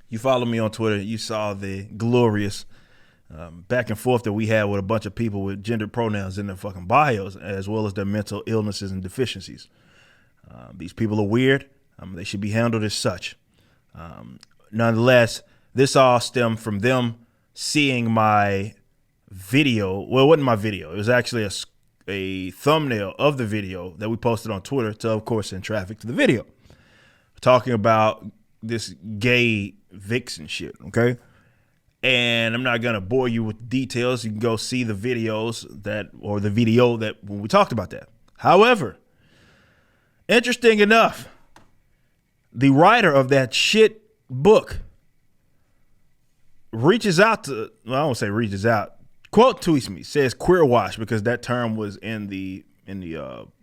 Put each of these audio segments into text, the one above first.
You follow me on Twitter, you saw the glorious back and forth that we had with a bunch of people with gender pronouns in their fucking bios, as well as their mental illnesses and deficiencies. These people are weird. They should be handled as such. Nonetheless, this all stemmed from them seeing my video. Well, it wasn't my video. It was actually a thumbnail of the video that we posted on Twitter to, of course, send traffic to the video. Talking about this gay vixen shit, okay? And I'm not gonna bore you with details. You can go see the videos or the video that when we talked about that. However, interesting enough, the writer of that shit book reaches out to, well, I don't say reaches out, quote tweets me, says queer wash, because that term was in the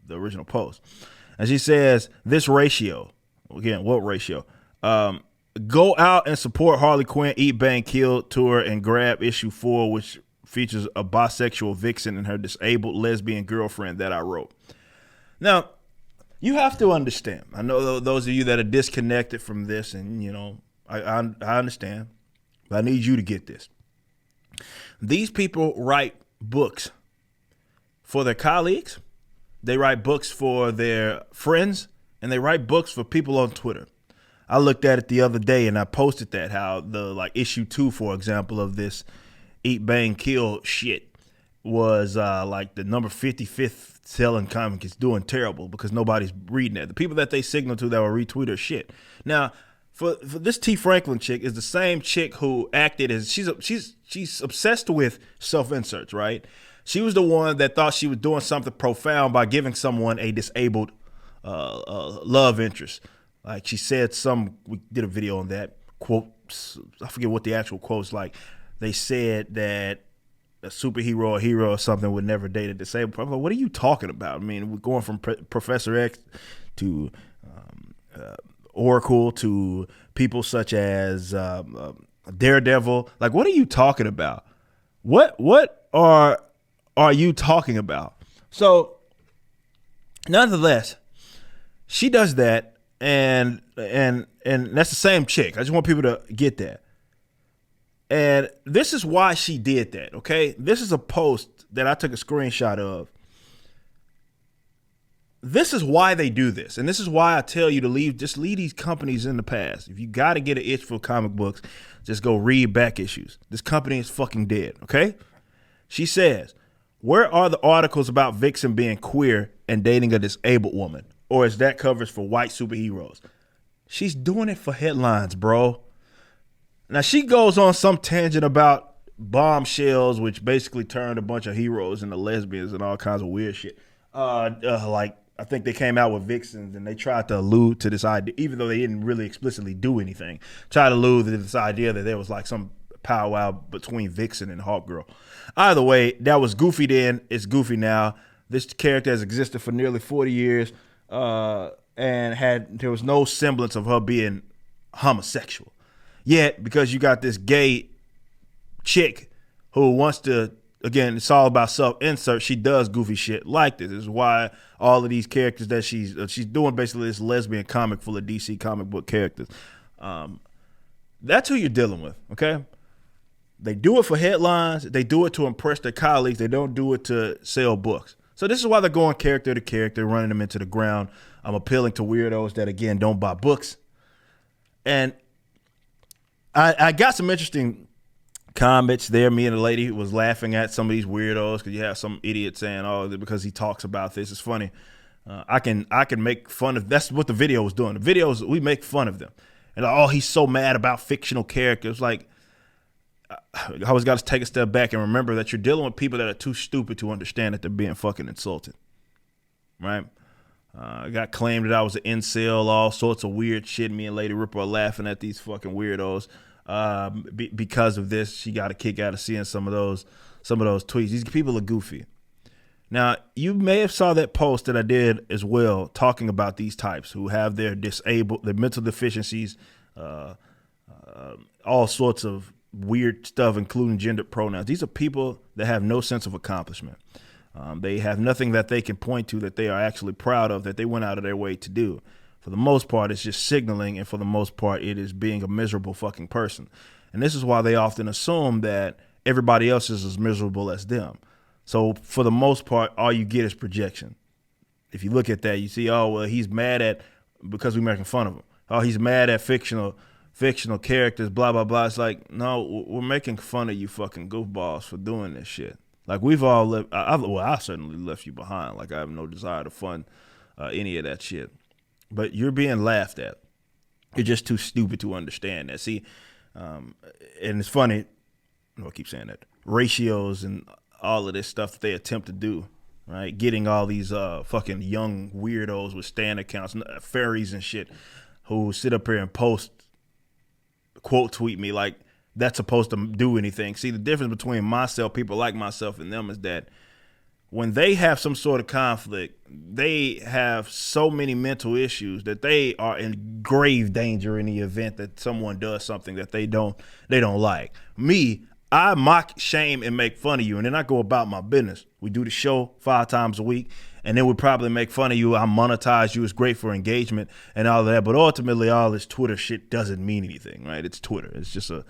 original post. And she says, this ratio, again, what ratio? Go out and support Harley Quinn Eat Bang Kill tour and grab issue 4, which features a bisexual vixen and her disabled lesbian girlfriend that I wrote. Now, you have to understand. I know those of you that are disconnected from this, and I understand, but I need you to get this. These people write books for their colleagues, they write books for their friends, and they write books for people on Twitter. I looked at it the other day and I posted that, how the issue 2, for example, of this Eat Bang Kill shit was the number 55th selling comic. Is doing terrible because nobody's reading it. The people that they signal to that will retweet her shit. Now, for this T. Franklin chick is the same chick who acted as she's obsessed with self-inserts, right? She was the one that thought she was doing something profound by giving someone a disabled love interest. Like she said, we did a video on that quote. I forget what the actual quote's like. They said that a superhero or hero or something would never date a disabled person. What are you talking about? I mean, we're going from Professor X to Oracle to people such as Daredevil. Like, what are you talking about? What are you talking about? So, nonetheless, she does that. And that's the same chick. I just want people to get that. And this is why she did that, okay? This is a post that I took a screenshot of. This is why they do this. And this is why I tell you to just leave these companies in the past. If you got to get an itch for comic books, just go read back issues. This company is fucking dead, okay? She says, where are the articles about Vixen being queer and dating a disabled woman? Or is that covers for white superheroes? She's doing it for headlines, bro. Now, she goes on some tangent about bombshells, which basically turned a bunch of heroes into lesbians and all kinds of weird shit. I think they came out with Vixens and they tried to allude to this idea, even though they didn't really explicitly do anything, tried to allude to this idea that there was like some powwow between Vixen and Hawkgirl. Either way, that was goofy then. It's goofy now. This character has existed for nearly 40 years. And there was no semblance of her being homosexual. Yet, because you got this gay chick who wants to, again, it's all about self-insert, she does goofy shit like this. This is why all of these characters that she's doing basically this lesbian comic full of DC comic book characters. That's who you're dealing with, okay? They do it for headlines. They do it to impress their colleagues. They don't do it to sell books. So this is why they're going character to character, running them into the ground. I'm appealing to weirdos that, again, don't buy books. And I got some interesting comments there. Me and the lady was laughing at some of these weirdos because you have some idiot saying, oh, because he talks about this. It's funny. I can make fun of, that's what the video was doing. The videos, we make fun of them. And like, oh, he's so mad about fictional characters. Like, I always got to take a step back and remember that you're dealing with people that are too stupid to understand that they're being fucking insulted, right? I got claimed that I was an incel, all sorts of weird shit. Me and Lady Ripper are laughing at these fucking weirdos. Because of this, she got a kick out of seeing some of those tweets. These people are goofy. Now, you may have saw that post that I did as well, talking about these types who have their mental deficiencies, all sorts of weird stuff, including gendered pronouns. These are people that have no sense of accomplishment. They have nothing that they can point to that they are actually proud of, that they went out of their way to do. For the most part, it's just signaling, and for the most part, it is being a miserable fucking person. And this is why they often assume that everybody else is as miserable as them. So for the most part, all you get is projection. If you look at that, you see, oh, well, he's mad at, because we're making fun of him. Oh, he's mad at fictional characters, blah, blah, blah. It's like, no, we're making fun of you fucking goofballs for doing this shit. Like, we've all lived, I certainly left you behind. Like, I have no desire to fund any of that shit. But you're being laughed at. You're just too stupid to understand that. See, and it's funny, I keep saying that, ratios and all of this stuff that they attempt to do, right? Getting all these fucking young weirdos with Stan accounts, fairies and shit, who sit up here and quote tweet me like that's supposed to do anything. See, the difference between myself, people like myself, and them is that when they have some sort of conflict, they have so many mental issues that they are in grave danger in the event that someone does something that they don't like. Me, I mock, shame, and make fun of you, and then I go about my business. We do the show 5 times a week, and then we probably make fun of you. I monetize you. It's great for engagement and all of that, but ultimately, all this Twitter shit doesn't mean anything, right? It's Twitter. It's just a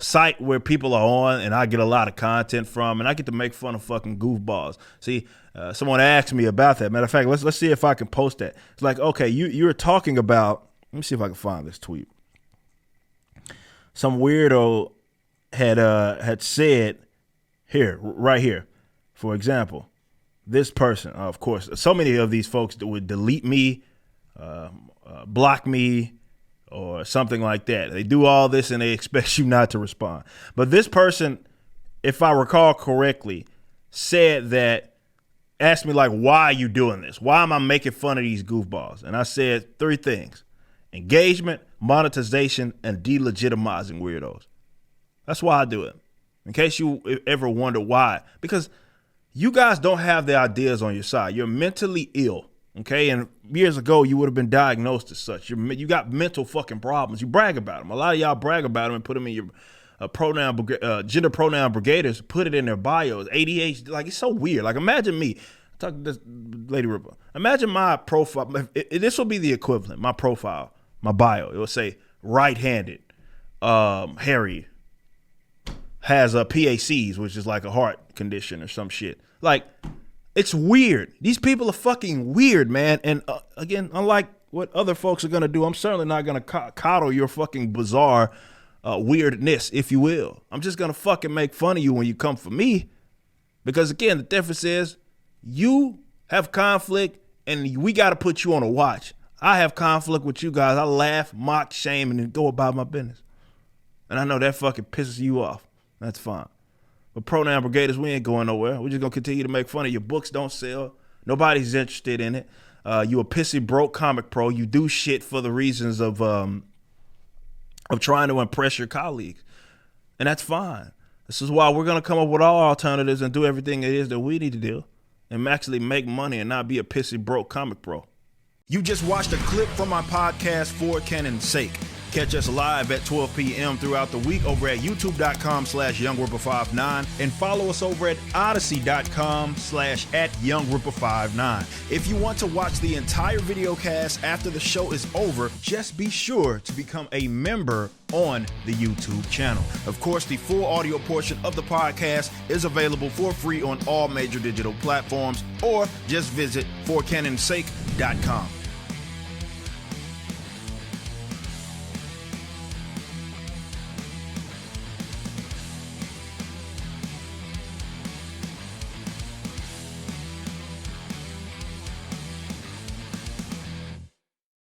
site where people are on, and I get a lot of content from, and I get to make fun of fucking goofballs. See, someone asked me about that. Matter of fact, let's see if I can post that. It's like, okay, you're talking about. Let me see if I can find this tweet. Some weirdo had said here, right here, for example, this person, of course, so many of these folks that would delete me, block me, or something like that. They do all this and they expect you not to respond. But this person, if I recall correctly, asked me like, why are you doing this? Why am I making fun of these goofballs? And I said 3 things: engagement, monetization, and delegitimizing weirdos. That's why I do it. In case you ever wonder why. Because you guys don't have the ideas on your side. You're mentally ill, okay? And years ago, you would have been diagnosed as such. You got mental fucking problems. You brag about them. A lot of y'all brag about them and put them in your gender pronoun brigaders, put it in their bios. ADHD, like, it's so weird. Like, imagine me. Talk to this Lady Ripper. Imagine my profile. This will be the equivalent. My profile, my bio. It will say right-handed, Harry, has a PACs, which is like a heart condition or some shit. Like, it's weird. These people are fucking weird, man. And again, unlike what other folks are going to do, I'm certainly not going to coddle your fucking bizarre weirdness, if you will. I'm just going to fucking make fun of you when you come for me. Because again, the difference is you have conflict and we got to put you on a watch. I have conflict with you guys. I laugh, mock, shame, and then go about my business. And I know that fucking pisses you off. That's fine. But pronoun brigaders, we ain't going nowhere. We're just going to continue to make fun of you. Books don't sell. Nobody's interested in it. You a pissy broke comic pro. You do shit for the reasons of trying to impress your colleagues. And that's fine. This is why we're going to come up with our alternatives and do everything it is that we need to do and actually make money and not be a pissy broke comic pro. You just watched a clip from my podcast, For Canon's Sake. Catch us live at 12 p.m. throughout the week over at youtube.com/YoungRipper59 and follow us over at odyssey.com/@YoungRipper59. If you want to watch the entire video cast after the show is over, just be sure to become a member on the YouTube channel. Of course, the full audio portion of the podcast is available for free on all major digital platforms, or just visit forcanonsake.com.